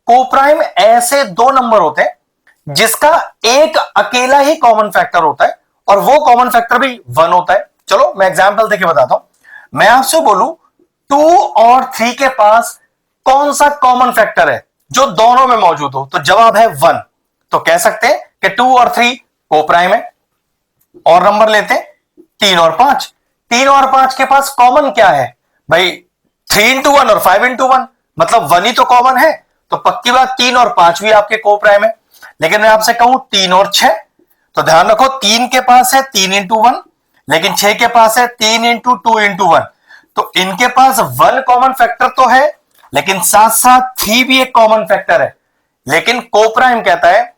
Coprime ऐसे दो number होते हैं जिसका एक अकेला ही कॉमन फैक्टर होता है और वो कॉमन फैक्टर भी 1 होता है। चलो मैं एग्जांपल देके बताता हूं। मैं आपसे बोलूं 2 और 3 के पास कौन सा कॉमन फैक्टर है जो दोनों में मौजूद हो, तो जवाब है 1। तो कह सकते हैं कि 2 और 3 कोप्राइम है। और नंबर लेते हैं 3 और 5। 3 और 5 के पास कॉमन क्या है भाई? 3 इंटू 1 और 5 इंटू 1, मतलब 1 ही तो कॉमन है। तो पक्की बात 3 और 5 भी आपके कोप्राइम है। लेकिन मैं आपसे कहूं 3 और 6, तो ध्यान रखो 3 के पास है 3 इंटू 1, लेकिन 6 के पास है 3 इंटू 2 इंटू 1। तो इनके पास 1 कॉमन फैक्टर तो है, लेकिन साथ साथ 3 भी एक कॉमन फैक्टर है। लेकिन कोप्राइम कहता है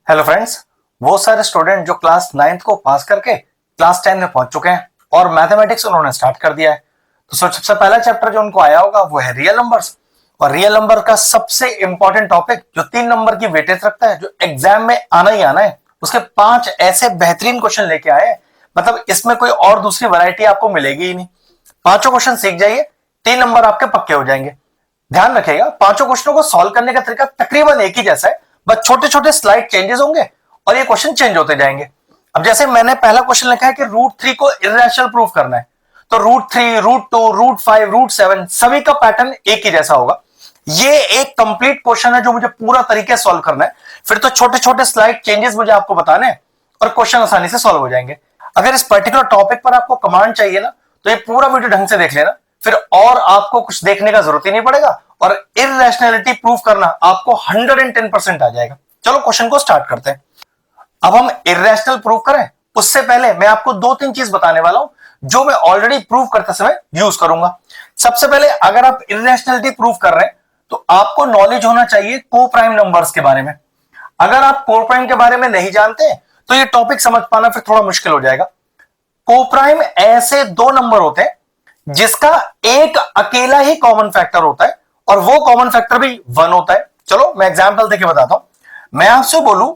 हेलो फ्रेंड्स, वो सारे स्टूडेंट जो क्लास 9th को पास करके क्लास 10 में पहुंच चुके हैं और मैथमेटिक्स उन्होंने स्टार्ट कर दिया है। तो सबसे पहला चैप्टर जो उनको आया होगा वो है रियल नंबर्स। और रियल नंबर का सबसे इंपॉर्टेंट टॉपिक जो 3 नंबर की वेटेज रखता है, जो एग्जाम में आना ही आना है, उसके 5 ऐसे बेहतरीन क्वेश्चन लेके आए हैं, मतलब इसमें कोई और दूसरी वैरायटी आपको मिलेगी ही नहीं। पांचों क्वेश्चन सीख जाइए, 3 नंबर आपके पक्के हो जाएंगे। ध्यान रखिएगा, पांचों क्वेश्चनों को सॉल्व करने का तरीका तकरीबन एक ही जैसा है, बस छोटे छोटे स्लाइड चेंजेस होंगे और ये क्वेश्चन चेंज होते जाएंगे। अब जैसे मैंने पहला क्वेश्चन लिखा है कि √3 को इर्रेशनल प्रूफ करना है, तो √3, √2, √5, √7 सभी का पैटर्न एक ही जैसा होगा। ये एक कंप्लीट क्वेश्चन है जो मुझे पूरा तरीके से सॉल्व करना है। फिर तो छोटे छोटे स्लाइड चेंजेस मुझे आपको बताने हैं और क्वेश्चन आसानी से सॉल्व हो जाएंगे। अगर इस पर्टिकुलर टॉपिक पर आपको कमांड चाहिए ना, तो ये पूरा वीडियो ढंग से देख लेना, फिर और आपको कुछ देखने का जरूरत ही नहीं पड़ेगा और इर्रेशनैलिटी प्रूफ करना आपको 110% आ जाएगा। चलो क्वेश्चन को स्टार्ट करते हैं। अब हम इर्रेशनल प्रूफ करें उससे पहले मैं आपको 2-3 चीज बताने वाला हूं जो मैं ऑलरेडी प्रूफ करते समय यूज करूंगा। सबसे पहले अगर आप इर्रेशनैलिटी प्रूफ कर रहे हैं तो आपको नॉलेज होना चाहिए कोप्राइम नंबर्स के बारे में। अगर आप कोप्राइम के बारे में नहीं जानते तो ये टॉपिक समझ पाना फिर थोड़ा मुश्किल हो जाएगा। कोप्राइम ऐसे दो नंबर होते हैं जिसका एक अकेला ही कॉमन फैक्टर होता है और वो कॉमन फैक्टर भी 1 होता है। चलो मैं एग्जांपल देके बताता हूं। मैं आपसे बोलूं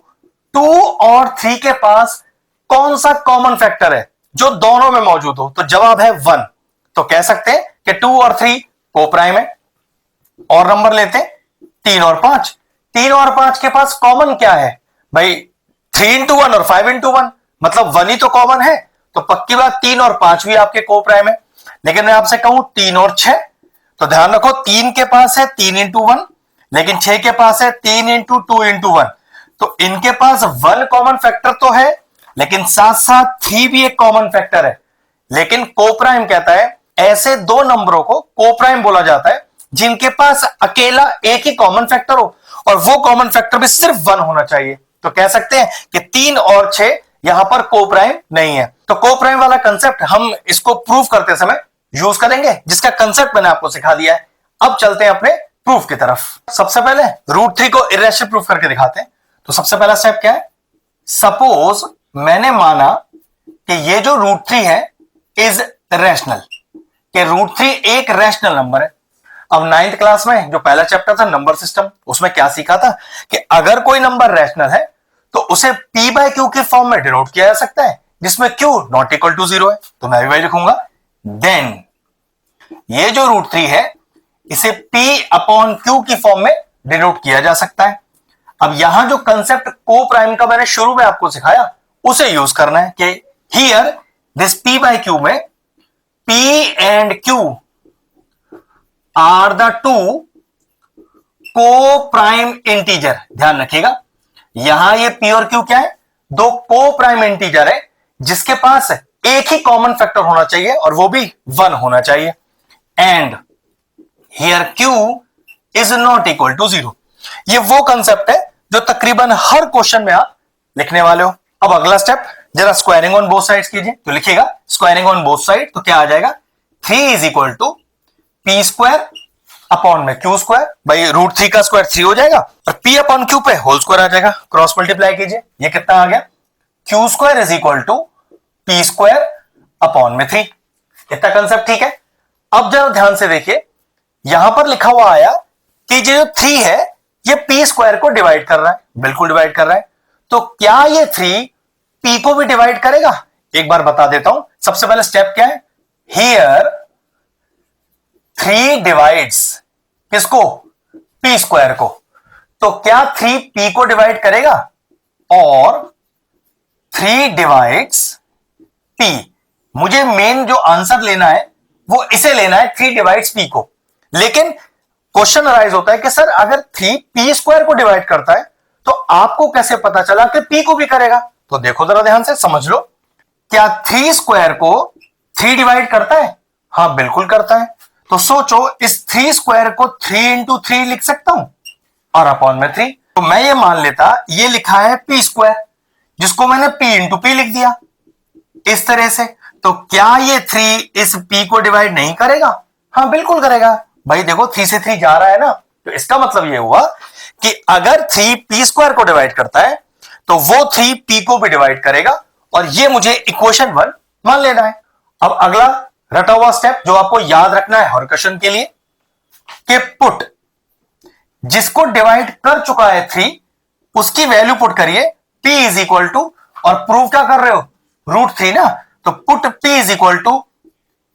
2 और 3 के पास कौन सा कॉमन फैक्टर है जो दोनों में मौजूद हो, तो जवाब है 1। तो कह सकते हैं कि 2 और 3 कोप्राइम है। और नंबर लेते हैं 3 और 5। 3 और 5 के पास कॉमन क्या है भाई? 3 इंटू 1 और 5 इंटू 1, मतलब 1 ही तो कॉमन है। तो पक्की बात 3 और 5 भी आपके कोप्राइम है। लेकिन मैं आपसे कहूं 3 और 6, तो ध्यान रखो 3 के पास है 3 इंटू 1, लेकिन 6 के पास है 3 इंटू 2 इंटू 1। तो इनके पास 1 कॉमन फैक्टर तो है, लेकिन साथ साथ 3 भी एक कॉमन फैक्टर है। लेकिन कोप्राइम कहता है ऐसे दो नंबरों को कोप्राइम बोला जाता है जिनके पास अकेला एक ही कॉमन फैक्टर हो और वो कॉमन फैक्टर भी सिर्फ 1 होना चाहिए। तो कह सकते हैं कि 3 और 6 यहां पर कोप्राइम नहीं है। तो कोप्राइम वाला कंसेप्ट हम इसको प्रूव करते समय यूज करेंगे, जिसका कंसेप्ट मैंने आपको सिखा दिया है। अब चलते हैं अपने प्रूफ की तरफ। सबसे पहले √3 को इर्रेशनल प्रूफ करके दिखाते हैं। तो सबसे पहला स्टेप क्या है? सपोज मैंने माना कि ये जो √3 है इज रैशनल, कि √3 एक रैशनल नंबर है। अब 9th क्लास में जो पहला चैप्टर था नंबर सिस्टम, उसमें क्या सीखा था कि अगर कोई नंबर रैशनल है तो उसे p/q के फॉर्म में डिनोट किया जा सकता है, जिसमें q नॉट इक्वल टू 0 है। तो मैं भी वही लिखूंगा। देन ये जो √3 है इसे p/q की फॉर्म में डिनोट किया जा सकता है। अब यहां जो कंसेप्ट कोप्राइम का मैंने शुरू में आपको सिखाया उसे यूज करना है कि हियर दिस p/q में p and q are the two coprime integer. ध्यान रखिएगा, यहां ये p और q क्या है? दो कोप्राइम इंटीजर है जिसके पास एक ही कॉमन फैक्टर होना चाहिए और वो भी 1 होना चाहिए। And here q is not equal to 0। ये वो कंसेप्ट है जो तकरीबन हर क्वेश्चन में आप लिखने वाले हो। अब अगला स्टेप, जरा स्क्वायरिंग ऑन बोथ साइड्स कीजिए। तो लिखिएगा स्क्वायरिंग ऑन बोथ साइड, तो क्या आ जाएगा? 3 is equal to p² upon में q²। भाई √3 का स्क्वायर 3 हो जाएगा और p अपॉन q पे होल स्क्वायर आ जाएगा। क्रॉस मल्टीप्लाई कीजिए, ये कितना आ गया? q² is equal to p² upon में 3। इतना कंसेप्ट ठीक है। अब जरा ध्यान से देखिए, यहां पर लिखा हुआ आया कि जो 3 है ये p² को डिवाइड कर रहा है। बिल्कुल डिवाइड कर रहा है। तो क्या ये 3 p को भी डिवाइड करेगा? एक बार बता देता हूं। सबसे पहले स्टेप क्या है? हियर डिवाइड्स किसको? p स्क्वायर को। तो क्या 3 p को डिवाइड करेगा? और 3 डिवाइड्स p। मुझे मेन जो आंसर लेना है वो इसे लेना है, 3 डिवाइड्स p को। लेकिन क्वेश्चन अराइज होता है कि सर अगर 3 p स्क्वायर को डिवाइड करता है तो आपको कैसे पता चला कि p को भी करेगा? तो देखो जरा ध्यान से समझ लो, क्या 3 स्क्वायर को 3 डिवाइड करता है? हां बिल्कुल करता है। तो सोचो इस 3 स्क्वायर को 3 इंटू 3 लिख सकता हूं और अपॉन में 3। तो मैं ये मान लेता ये लिखा है p स्क्वायर, जिसको मैंने p इंटू p लिख दिया इस तरह से। तो क्या ये 3 इस p को डिवाइड नहीं करेगा? हां बिल्कुल करेगा। भाई देखो 3 से 3 जा रहा है ना, तो इसका मतलब ये हुआ कि अगर 3 p स्क्वायर को डिवाइड करता है तो वो 3 p को भी डिवाइड करेगा, और ये मुझे इक्वेशन 1 मान लेना है। अब अगला रटा हुआ स्टेप जो आपको याद रखना है हर क्वेश्चन के लिए, कि पुट जिसको डिवाइड कर चुका है 3 उसकी वैल्यू पुट करिए p इज इक्वल टू, और प्रूव क्या कर रहे हो? √3 ना, तो put p is equal to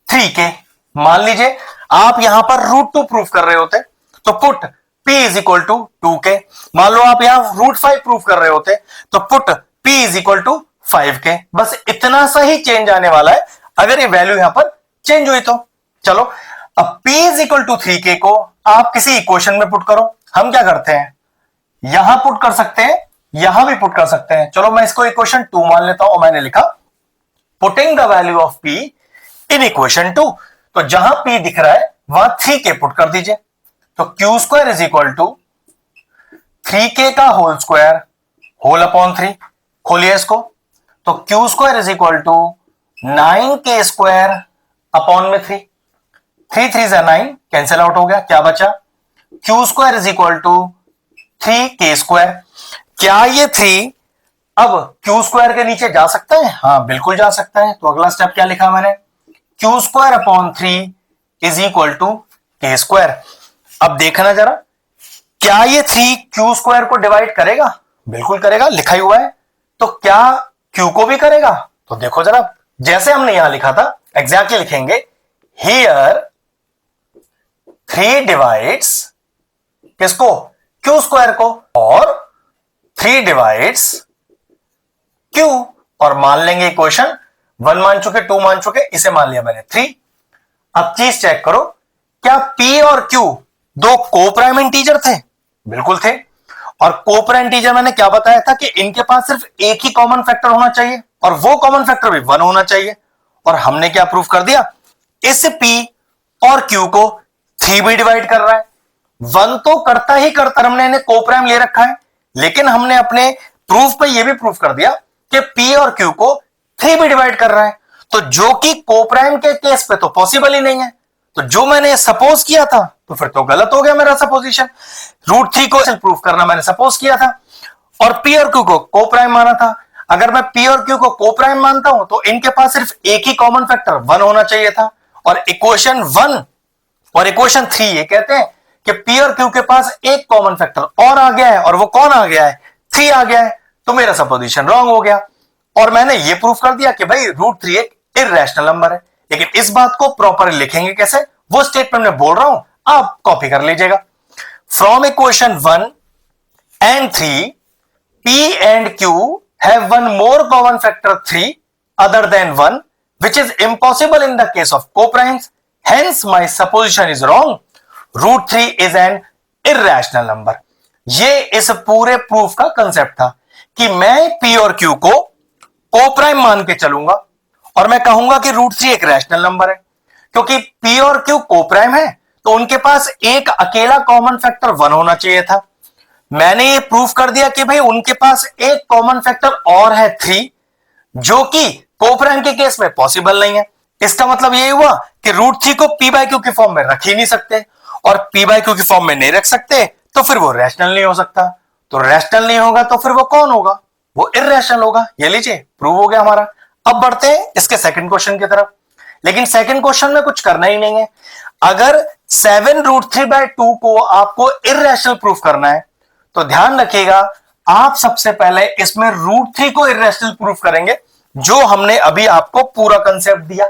3k। मान लीजिए आप यहां पर √2 प्रूव कर रहे होते तो put p is equal to 2k। मान लो आप यहां √5 प्रूव कर रहे होते तो put p is equal to 5k। बस इतना सा ही चेंज आने वाला है अगर ये वैल्यू यहां पर चेंज हुई तो। चलो अब p is equal to 3k को आप किसी इक्वेशन में पुट करो। हम क्या करते हैं, यहां पुट कर सकते हैं, यहां भी पुट कर सकते हैं। चलो मैं इसको इक्वेशन 2 मान लेता हूं। मैंने लिखा putting the value of p in equation 2। तो जहां p दिख रहा है वहां 3k पुट कर दीजिए। तो q square is equal to 3k का होल स्क्वायर होल अपॉन 3। खोलिए इसको, तो q square is equal to 9k square upon में 3। 3 3 जा 9 कैंसिल आउट हो गया, क्या बचा? q square is equal to 3k square. क्या ये 3 अब q स्क्वायर के नीचे जा सकता है? हां बिल्कुल जा सकता है। तो अगला स्टेप क्या लिखा मैंने, q square upon 3 is equal to k square. अब देखना जरा, क्या ये 3 q स्क्वायर को डिवाइड करेगा? बिल्कुल करेगा, लिखा ही हुआ है। तो क्या q को भी करेगा? तो देखो जरा, जैसे हमने यहां लिखा था एग्जैक्टली लिखेंगे, हियर 3 डिवाइड्स किसको? q स्क्वायर को, और 3 डिवाइड्स q, और मान लेंगे इक्वेशन 1 मान चुके, 2 मान चुके, इसे मान लिया मैंने 3। अब चीज चेक करो, क्या p और q दो कोप्राइम इंटीजर थे? बिल्कुल थे। और कोप्राइम इंटीजर मैंने क्या बताया था कि इनके पास सिर्फ एक ही कॉमन फैक्टर होना चाहिए, और वो कॉमन फैक्टर भी 1 होना चाहिए। और हमने क्या प्रूफ कर दिया, इस p और q को 3 भी डिवाइड कर रहा है। 1 तो करता ही करता, हमने इन्हें कोप्राइम ले रखा है, लेकिन हमने अपने प्रूफ पे यह भी प्रूफ कर दिया कि p और q को 3 भी डिवाइड कर रहा है। तो जो कि कोप्राइम के केस पे तो पॉसिबल ही नहीं है। तो जो मैंने सपोज किया था तो फिर तो गलत हो गया मेरा सपोजिशन। √3 को प्रूफ करना मैंने सपोज किया था और p और q को कोप्राइम माना था। अगर मैं p और q को कोप्राइम मानता हूं तो इनके पास सिर्फ एक ही कॉमन फैक्टर 1 होना चाहिए था। और इक्वेशन 1 और इक्वेशन 3 ये कहते हैं कि p और q के पास एक कॉमन फैक्टर और आ गया है, और वो कौन आ गया है? 3 आ गया है। तो मेरा सपोजिशन रॉन्ग हो गया। और मैंने ये प्रूफ कर दिया कि भाई √3 एक इर्रेशनल नंबर है। लेकिन इस बात को प्रॉपर लिखेंगे कैसे, वो स्टेटमेंट में बोल रहा हूं, आप कॉपी कर लीजिएगा। From equation 1 and 3 p and q have one more common factor 3 other than 1, which is impossible in the case of coprimes. Hence my supposition is wrong. √3 is an irrational number. ये इस पूरे proof का concept था कि मैं p और q को coprime मान के चलूंगा और मैं कहूंगा कि √3 एक रैशनल नंबर है। क्योंकि p और q कोप्राइम है तो उनके पास एक अकेला कॉमन फैक्टर 1 होना चाहिए था। मैंने ये प्रूफ कर दिया कि भाई उनके पास एक कॉमन फैक्टर और है 3, जो कि कोप्राइम के केस में पॉसिबल नहीं है। इसका मतलब यही हुआ कि √3 को p बाय q के फॉर्म में रख ही नहीं सकते, और p बाय q के फॉर्म में नहीं रख सकते तो फिर वो रैशनल नहीं हो सकता। तो रैशनल नहीं होगा तो फिर वो कौन होगा? वो इर्रेशनल होगा। ये लीजिए प्रूव हो गया हमारा। अब बढ़ते हैं इसके सेकंड क्वेश्चन की तरफ। लेकिन सेकंड क्वेश्चन में कुछ करना ही नहीं है। अगर 7√3/2 को आपको इर्रेशनल प्रूफ करना है तो ध्यान रखिएगा, आप सबसे पहले इसमें √3 को इर्रेशनल प्रूफ करेंगे, जो हमने अभी आपको पूरा कंसेप्ट दिया।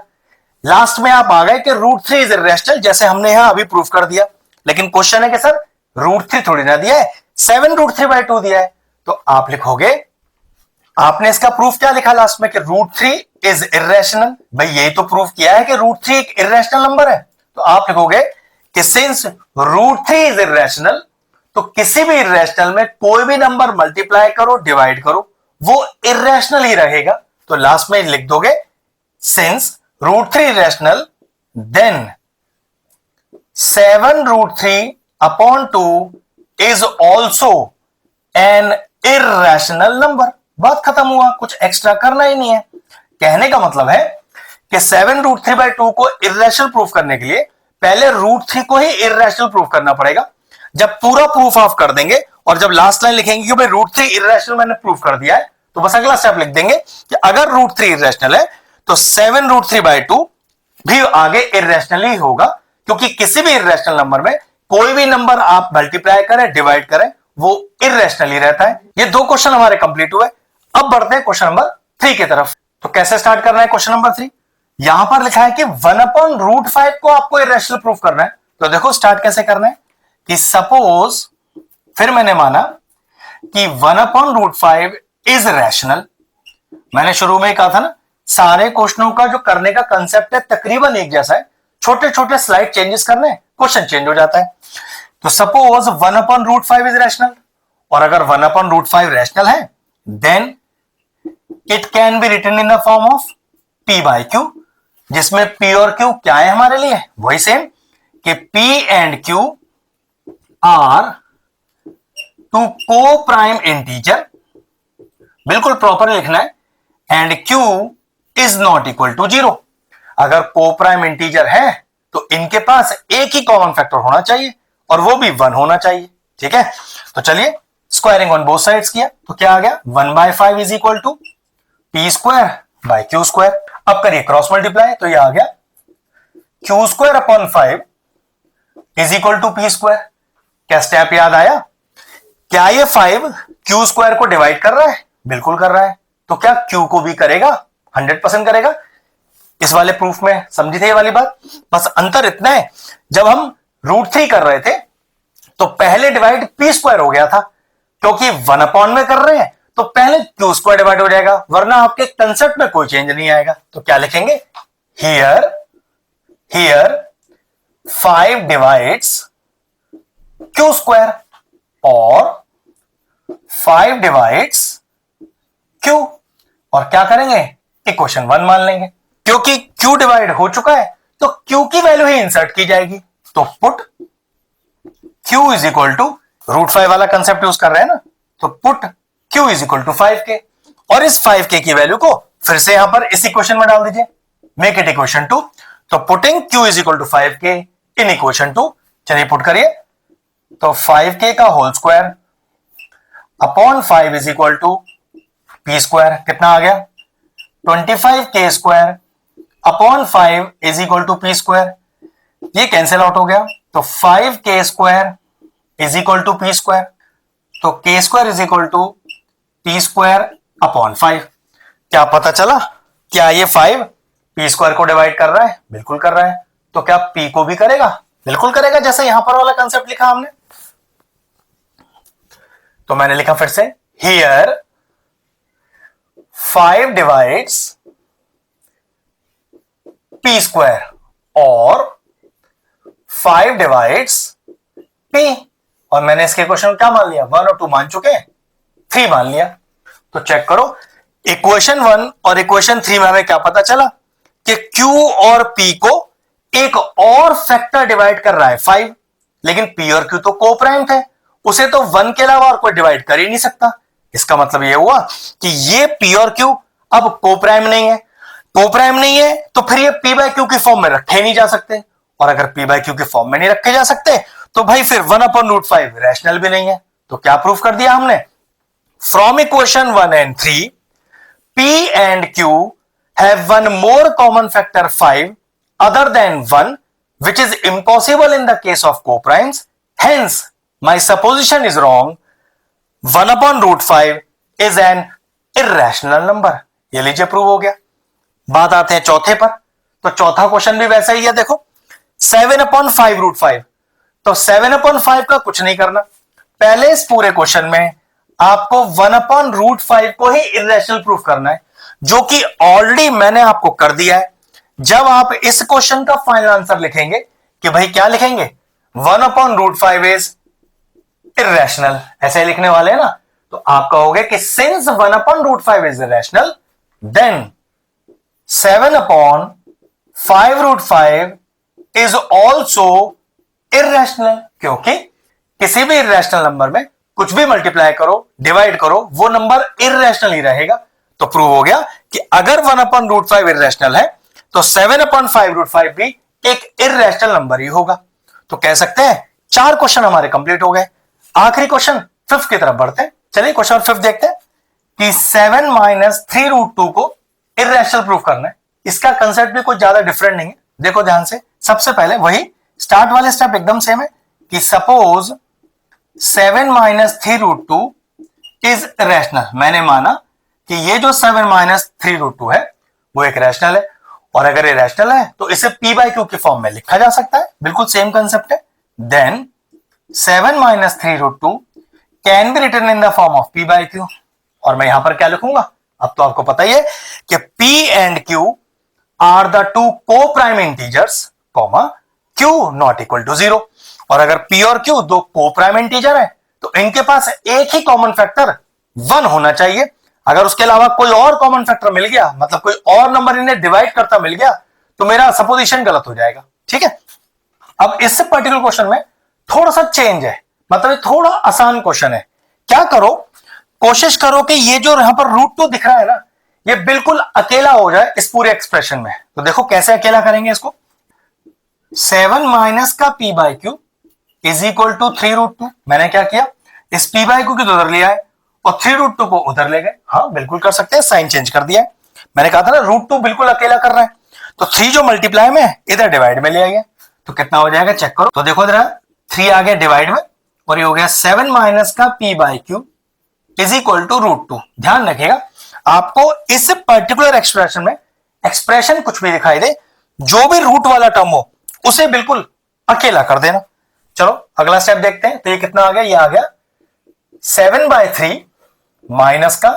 लास्ट में आप आ गए कि √3 इज इरेशनल, जैसे हमने यहां अभी प्रूफ कर दिया। लेकिन क्वेश्चन है कि सर √3 थोड़ी ना दिया है, 7√3/2 दिया है। तो आप लिखोगे, आपने इसका प्रूफ क्या लिखा लास्ट में कि √3 इज इरेशनल। भाई यही तो प्रूफ किया है कि √3 एक इरेशनल नंबर है। तो आप लिखोगे कि सिंस √3 इज इरेशनल, तो किसी भी इरेशनल में कोई भी नंबर मल्टीप्लाई करो, डिवाइड करो, वो इरेशनल ही रहेगा। तो लास्ट में लिख दोगे since √3 irrational, then 7√3/2 is also an irrational number. बात खत्म हुआ, कुछ एक्स्ट्रा करना ही नहीं है। कहने का मतलब है कि 7√3/2 को इरेशनल प्रूफ करने के लिए पहले √3 को ही इरेशनल प्रूफ करना पड़ेगा। जब पूरा प्रूफ ऑफ कर देंगे और जब लास्ट लाइन लिखेंगे कि भाई √3 इरेशनल मैंने प्रूफ कर दिया है, तो बस अगला स्टेप लिख देंगे कि अगर √3 इरेशनल है तो 7√3/2 भी आगे इरेशनल ही होगा, क्योंकि किसी भी इरेशनल नंबर में कोई भी नंबर आप मल्टीप्लाई करें, डिवाइड करें, वो इरेशनल ही रहता है। ये दो क्वेश्चन हमारे कंप्लीट हुए। अब बढ़ते हैं क्वेश्चन नंबर 3 की तरफ। तो कैसे स्टार्ट करना है क्वेश्चन नंबर 3? यहां पर लिखा है कि 1/√5 को आपको इरेशनल प्रूफ करना है। तो देखो स्टार्ट कैसे करना है कि सपोज, फिर मैंने माना कि 1/√5 इज रैशनल। मैंने शुरू में ही कहा था ना, सारे क्वेश्चनों का जो करने का कंसेप्ट है तकरीबन एक जैसा है, छोटे छोटे स्लाइड चेंजेस करने, क्वेश्चन चेंज हो जाता है। तो सपोज 1/√5 इज रैशनल, और अगर 1/√5 रैशनल है then it can be written in the form of p/q, जिसमें p और q क्या है हमारे लिए, वही सेम कि p and q are two coprime integer, बिल्कुल प्रॉपर लिखना है, and q is not equal to 0। अगर को प्राइम इंटीजर है तो इनके पास एक ही कॉमन फैक्टर होना चाहिए और वो भी 1 होना चाहिए। ठीक है, तो चलिए स्क्वायरिंग ऑन बोथ साइड्स किया तो क्या आ गया, 1/5 इज इक्वल टू p²/q²। अब करिए क्रॉस मल्टीप्लाई, तो ये आ गया q²/5 is equal to p²। क्या स्टेप याद आया? क्या ये 5 q² को डिवाइड कर रहा है? बिल्कुल कर रहा है। तो क्या q को भी करेगा? 100% करेगा। इस वाले प्रूफ में समझी थे ये वाली बात? बस अंतर इतना है, जब हम √3 कर रहे थे तो पहले डिवाइड p² हो गया था, क्योंकि 1/, में कर रहे हैं तो पहले q² डिवाइड हो जाएगा, वरना आपके कंसेप्ट में कोई चेंज नहीं आएगा। तो क्या लिखेंगे, हियर 5 डिवाइड्स q² और 5 डिवाइड्स q, और क्या करेंगे, इक्वेशन 1 मान लेंगे। क्योंकि q डिवाइड हो चुका है तो q की वैल्यू ही इंसर्ट की जाएगी। तो put q is equal to √5 वाला कंसेप्ट यूज कर रहे हैं ना, तो put q is equal to 5k, और इस 5k की वैल्यू को फिर से यहां पर इस इक्वेशन में डाल दीजिए, मेक इट इक्वेशन 2। तो putting q is equal to 5k in equation 2, चलिए पुट करिए, तो 5k का whole square upon 5 is equal to p², कितना आ गया, 25k² upon 5 is equal to p²। ये कैंसिल आउट हो गया, तो 5k² is equal to p², तो k² is equal to p² upon 5। क्या पता चला, क्या ये 5 p² को डिवाइड कर रहा है? बिल्कुल कर रहा है। तो क्या p को भी करेगा? बिल्कुल करेगा, जैसे यहां पर वाला कंसेप्ट लिखा हमने। तो मैंने लिखा फिर से, हियर 5 डिवाइड्स p² और 5 डिवाइड्स p, और मैंने इसके क्वेश्चन क्या मान लिया, 1 और 2 मान चुके हैं, 3 मान लिया। तो चेक करो, इक्वेशन 1 और इक्वेशन 3 में हमें क्या पता चला कि q और p को एक और फैक्टर डिवाइड कर रहा है 5, लेकिन p और q तो को प्राइम थे, उसे तो 1 के अलावा और कोई डिवाइड कर ही नहीं सकता। इसका मतलब यह हुआ कि ये p और q अब को प्राइम नहीं है। को प्राइम नहीं है तो फिर ये p/q की फॉर्म में रखे नहीं जा सकते, और अगर p/q की फॉर्म में नहीं रखे जा सकते तो भाई फिर 1/√5 रैशनल भी नहीं है। तो क्या प्रूफ कर दिया हमने, from equation 1 and 3 p and q have one more common factor 5 other than 1, which is impossible in the case of coprimes. Hence my supposition is wrong. 1/√5 is an irrational number. ये लीजिए prove हो गया। बात आते हैं चौथे पर। तो चौथा क्वेश्चन भी वैसा ही है। देखो 7/5 √5, तो 7/5 का कुछ नहीं करना। पहले इस पूरे क्वेश्चन में आपको 1/√5 को ही इरेशनल प्रूफ करना है, जो कि ऑलरेडी मैंने आपको कर दिया है। जब आप इस क्वेश्चन का फाइनल आंसर लिखेंगे कि भाई क्या लिखेंगे, 1/√5 इज इरेशनल, ऐसे ही लिखने वाले हैं ना, तो आप कहोगे कि since 1/√5 is irrational then 7/5 is also irrational, क्योंकि किसी भी इरेशनल नंबर में कुछ भी मल्टीप्लाई करो, डिवाइड करो, वो नंबर इरेशनल ही रहेगा। तो प्रूव हो गया कि अगर 1/√5 इरेशनल है तो 7/5 भी एक इरेशनल नंबर ही होगा। तो कह सकते हैं 4 क्वेश्चन हमारे कंप्लीट हो गए। आखिरी क्वेश्चन 5th की तरफ बढ़ते हैं। चलिए क्वेश्चन 5 देखते हैं कि 7 - 3√2 को इरेशनल प्रूफ करना है। इसका कंसेप्ट भी कुछ ज्यादा डिफरेंट नहीं है, देखो ध्यान से। सबसे पहले वही स्टार्ट वाले स्टेप एकदम सेम है कि सपोज 7 - 3√2 इज रैशनल। मैंने माना कि ये जो 7 - 3√2 है वो एक रैशनल है, और अगर ये रैशनल है तो इसे p/q की फॉर्म में लिखा जा सकता है, बिल्कुल सेम कंसेप्ट है। Then 7 - 3√2 can be written in the form of p/q, और मैं यहां पर क्या लिखूंगा, अब तो आपको पता ही है कि p and q are the two coprime integers, comma q not equal to 0। और अगर p और q दो को प्राइम इंटीजर है तो इनके पास एक ही कॉमन फैक्टर 1 होना चाहिए। अगर उसके अलावा कोई और कॉमन फैक्टर मिल गया, मतलब कोई और नंबर इन्हें डिवाइड करता मिल गया, तो मेरा सपोजिशन गलत हो जाएगा। ठीक है, अब इस पर्टिकुलर क्वेश्चन में थोड़ा सा चेंज है, मतलब ये थोड़ा आसान क्वेश्चन है। क्या करो, कोशिश करो कि ये जो यहां पर √2 दिख रहा है ना, ये बिल्कुल अकेला हो जाए इस पूरे एक्सप्रेशन में। तो देखो कैसे अकेला करेंगे इसको। 7 माइनस का p/q इज इक्वल टू 3√2। मैंने क्या किया, इस p/q को उधर लिया है और 3√2 को उधर ले गए। हाँ बिल्कुल कर सकते हैं, साइन चेंज कर दिया है। मैंने कहा था ना √2 बिल्कुल अकेला कर रहा है, तो 3 जो मल्टीप्लाई में है इधर डिवाइड में ले आइए, तो कितना हो जाएगा चेक करो। तो देखो जरा 3 आ गया डिवाइड में, और ये हो गया 7 माइनस का p/q इज इक्वल टू √2। ध्यान रखिएगा, आपको इस पर्टिकुलर एक्सप्रेशन में एक्सप्रेशन कुछ भी दिखाई दे, जो भी रूट वाला टर्म हो उसे बिल्कुल अकेला कर देना। चलो अगला स्टेप देखते हैं। तो ये कितना आ गया, ये आ गया 7/3 माइनस का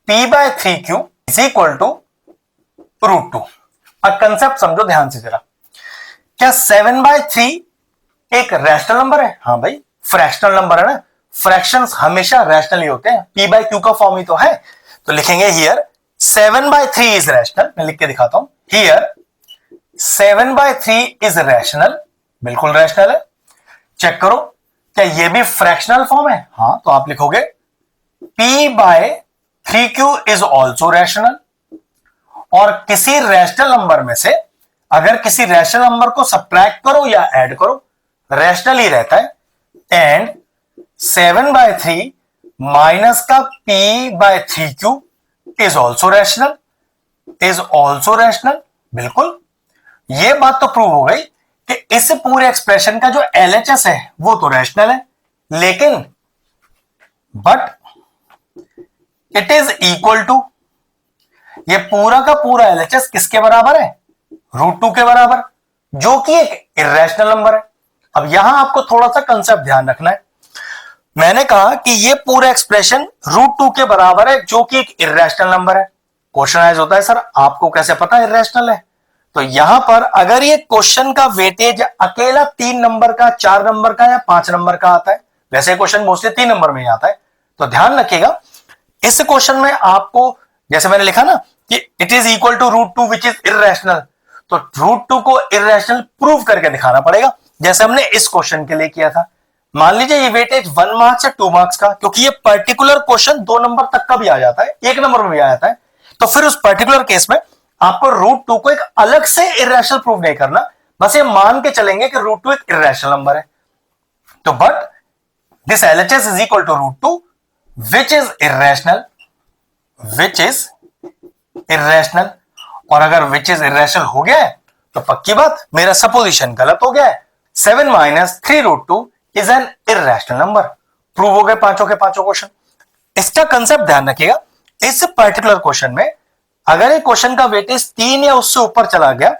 p/3q इज इक्वल टू √2। अब कंसेप्ट समझो ध्यान से जरा। क्या 7/3 एक रैशनल नंबर है? हाँ भाई, फ्रैक्शनल नंबर है ना, फ्रैक्शंस हमेशा रैशनल ही होते हैं, p/q का फॉर्म ही तो है। तो लिखेंगे हियर 7/3 इज रैशनल। मैं लिख के दिखाता हूं, हियर 7/3 इज रैशनल, बिल्कुल रैशनल है। चेक करो क्या ये भी फ्रैक्शनल फॉर्म है? हाँ, तो आप लिखोगे p/3q इज ऑल्सो रैशनल। और किसी रैशनल नंबर में से अगर किसी रैशनल नंबर को सब्ट्रैक्ट करो या ऐड करो, रैशनल ही रहता है। एंड 7/3 माइनस का p/3q is also rational, is also rational. बिल्कुल, ये बात तो प्रूव हो गई कि इस पूरे एक्सप्रेशन का जो LHS है वो तो रैशनल है, लेकिन but it is equal to, ये पूरा का पूरा LHS किसके बराबर है? √2 के बराबर, जो कि एक इरेशनल नंबर है। अब यहां आपको थोड़ा सा कंसेप्ट ध्यान रखना है। मैंने कहा कि ये पूरा एक्सप्रेशन √2 के बराबर है, जो कि एक इरेशनल नंबर है। क्वेश्चन आइज होता है सर आपको कैसे पता इरेशनल है? तो यहां पर अगर ये क्वेश्चन का वेटेज अकेला 3 नंबर का, 4 नंबर का या 5 नंबर का आता है, वैसे क्वेश्चन मोस्टली 3 नंबर में ही आता है, तो ध्यान रखिएगा इस क्वेश्चन में आपको, जैसे मैंने लिखा ना कि it is equal to √2 which is irrational, तो √2 को इरेशनल प्रूव करके दिखाना पड़ेगा, जैसे हमने इस क्वेश्चन के लिए किया था। मान लीजिए ये वेटेज 1 मार्क्स या 2 मार्क्स का, क्योंकि ये पर्टिकुलर क्वेश्चन 2 नंबर तक का भी आ जाता है, 1 नंबर में भी आ जाता है, तो फिर उस पर्टिकुलर केस में आपको √2 को एक अलग से इरेशनल प्रूव नहीं करना, बस ये मान के चलेंगे कि √2 एक इरेशनल नंबर है। तो but this LHS is equal to √2 which is irrational, which is irrational. और अगर विच इज इरेशनल हो गया है तो पक्की बात मेरा सपोजिशन गलत हो गया है। 7 minus 3√2 is an irrational number. Prove हो गए पांचों के पांचों क्वेश्चन। इसका कंसेप्ट ध्यान रखिएगा, इस पर्टिकुलर क्वेश्चन में अगर एक क्वेश्चन का वेटेज 3 या उससे ऊपर चला गया,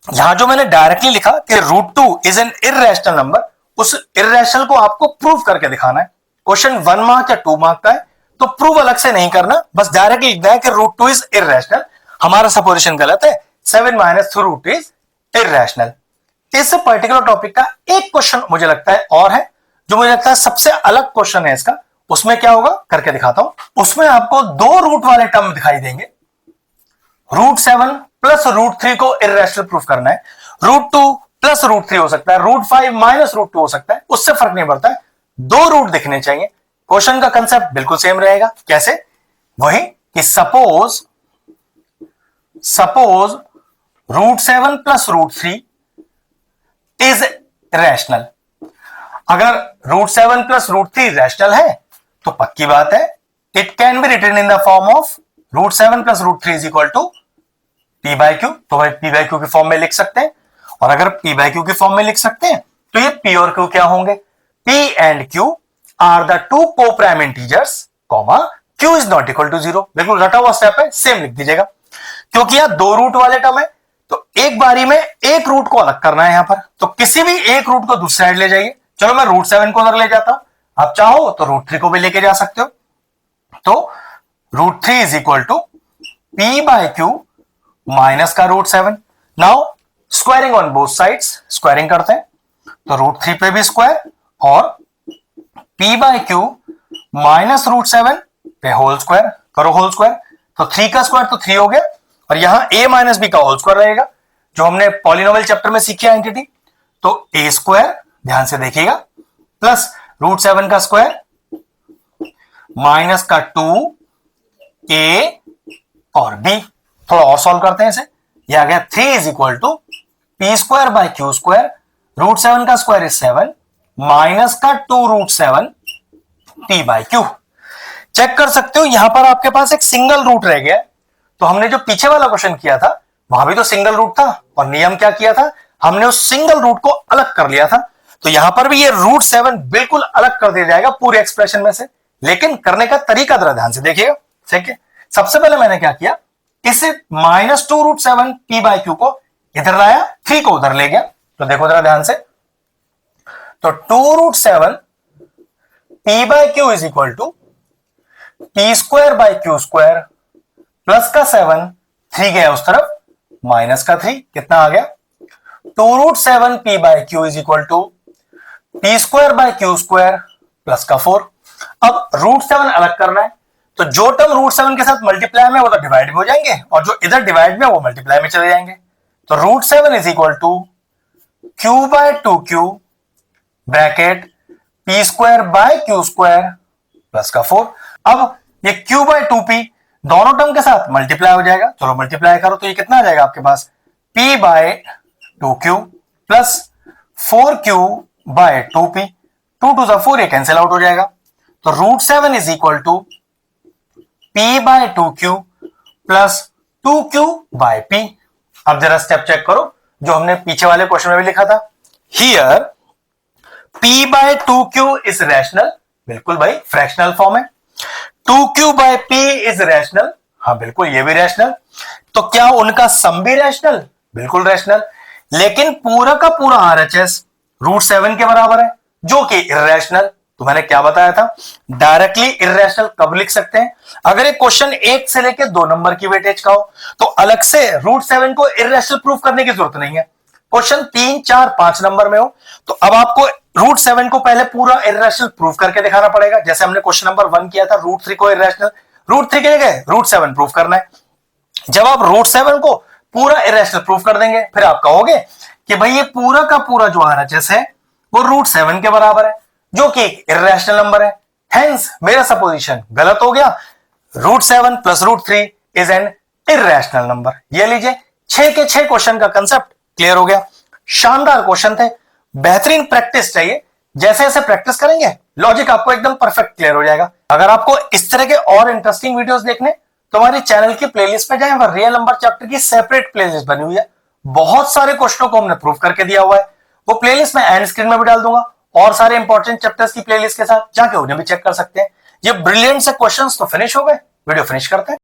यहां जो मैंने डायरेक्टली लिखा कि √2 इज एन इररेशनल नंबर, उस इररेशनल को आपको प्रूव करके दिखाना है। क्वेश्चन 1 मार्क या 2 मार्क का है तो प्रूव अलग से नहीं करना, बस डायरेक्टली लिखना है कि √2 इज इररेशनल। हमारा सपोजिशन गलत है, 7 माइनस √2 इज इररेशनल। इस पर्टिकुलर टॉपिक का एक क्वेश्चन मुझे लगता है और है, जो मुझे लगता है सबसे अलग क्वेश्चन है इसका। उसमें क्या होगा करके दिखाता हूं। उसमें आपको 2 रूट वाले टर्म दिखाई देंगे। √7 प्लस √3 को इररेशनल प्रूफ करना है। √2 प्लस √3 हो सकता है, √5 माइनस √2 हो सकता है, उससे फर्क नहीं पड़ता है, 2 रूट दिखने चाहिए। क्वेश्चन का कंसेप्ट बिल्कुल सेम रहेगा। कैसे? वही कि सपोज √7 प्लस √3 इज रैशनल। अगर √7 प्लस √3 रैशनल है तो पक्की बात है it can be written in the form of √7 plus √3 is equal to p/q। तो भाई p/q की फॉर्म में लिख सकते हैं, और अगर p/q की फॉर्म में लिख सकते हैं तो ये p और q क्या होंगे? p and q are the 2 coprime integers, comma q is not equal to 0। बिल्कुल रटा हुआ स्टेप है, सेम लिख दीजिएगा। क्योंकि यहां 2 रूट वाले टर्म है तो एक बारी में एक रूट को अलग करना है यहां पर, तो किसी भी एक रूट को दूसरी साइड ले जाइए। चलो मैं √7 को उधर ले जाता हूं, आप चाहो तो √3 को भी लेके जा सकते हो। तो √3 is equal to p/q minus का √7। Now squaring on both sides, squaring करते हैं तो √3 पे भी स्क्वायर और p/q माइनस √7 पे होल स्क्वायर करो, होल स्क्वायर तो 3 का स्क्वायर तो 3 हो गया, और यहां a माइनस b का होल स्क्वायर रहेगा जो हमने पॉलिनोमियल चैप्टर में सीखी आइडेंटिटी। तो a स्क्वायर, ध्यान से देखिएगा, प्लस √7 का स्क्वायर माइनस का 2a और b। थोड़ा और सॉल्व करते हैं इसे। यह आ गया 3 इज इक्वल टू p²/q², √7 का स्क्वायर इज 7 माइनस का 2√7 p/q। चेक कर सकते हो यहां पर आपके पास एक सिंगल रूट रह गया। तो हमने जो पीछे वाला क्वेश्चन किया था वहां भी तो सिंगल रूट था, और नियम क्या किया था, हमने उस सिंगल रूट को अलग कर लिया था। तो यहां पर भी ये √7 बिल्कुल अलग कर दिया जाएगा पूरे एक्सप्रेशन में से, लेकिन करने का तरीका जरा ध्यान से देखिएगा। ठीक है, सबसे पहले मैंने क्या किया, इसे माइनस 2√7 p/q को इधर लाया, 3 को उधर ले गया। तो देखो जरा ध्यान से, तो 2√7 p/q is equal to p²/q² plus का 7, 3 गया उस तरफ, माइनस का 3, कितना आ गया 2√7 p/q is equal to p²/q² plus का 4। अब √7 अलग करना है तो जो टर्म √7 के साथ मल्टीप्लाई में वो तो डिवाइड में हो जाएंगे, और जो इधर डिवाइड में वो मल्टीप्लाई में चले जाएंगे। तो √7 is equal to q/2q bracket p²/q² plus का 4। अब ये q/2p दोनों टर्म के साथ मल्टीप्लाई हो जाएगा, चलो मल्टीप्लाई करो तो ये कितना आ जाएगा आपके पास, p/2q plus 4q/2p, 2 to the 4 ये कैंसिल आउट हो जाएगा। तो √7 is equal to p/2q plus 2q/p। अब जरा स्टेप चेक करो जो हमने पीछे वाले क्वेश्चन में भी लिखा था। हियर p/2q इज रैशनल, बिल्कुल भाई फ्रैक्शनल फॉर्म है। 2q/p इज रैशनल, हाँ बिल्कुल ये भी रैशनल। तो क्या उनका सम भी रैशनल? बिल्कुल रैशनल। लेकिन पूरा का पूरा RHS √7 के बराबर है जो कि इररेशनल। तो मैंने क्या बताया था, डायरेक्टली इररेशनल कब लिख सकते हैं, अगर एक क्वेश्चन 1 से लेकर 2 नंबर की वेटेज का हो तो अलग से √7 को इररेशनल प्रूफ करने की जरूरत नहीं है। क्वेश्चन 3, 4, 5 नंबर में हो तो अब आपको √7 को पहले पूरा इररेशनल प्रूफ करके दिखाना पड़ेगा। जैसे हमने क्वेश्चन नंबर 1 किया था, √3 को इररेशनल, √3 के जगह √7 प्रूफ करना है। जब आप √7 को पूरा इररेशनल प्रूफ कर देंगे फिर आप कहोगे कि भाई ये पूरा का पूरा जो RHS है वो √7 के बराबर है जो कि इररेशनल नंबर है। हेंस मेरा सपोजिशन गलत हो गया, √7 plus √3 is an irrational number. ये लीजिए 6 के 6 क्वेश्चन का कंसेप्ट क्लियर हो गया। शानदार क्वेश्चन थे, बेहतरीन प्रैक्टिस चाहिए। जैसे जैसे प्रैक्टिस करेंगे लॉजिक आपको एकदम परफेक्ट क्लियर हो जाएगा। अगर आपको इस तरह के और इंटरेस्टिंग वीडियोस देखने तो हमारे चैनल की प्लेलिस्ट में जाएं, रियल नंबर चैप्टर की सेपरेट प्लेलिस्ट बनी हुई है। बहुत सारे क्वेश्चनों को हमने प्रूफ करके दिया हुआ है, वो प्लेलिस्ट मैं एंड स्क्रीन में भी डाल दूंगा, और सारे इंपॉर्टेंट चैप्टर्स की प्लेलिस्ट के साथ जाके उन्हें भी चेक कर सकते हैं। ये ब्रिलियंट से क्वेश्चंस तो फिनिश हो गए, वीडियो फिनिश करते हैं।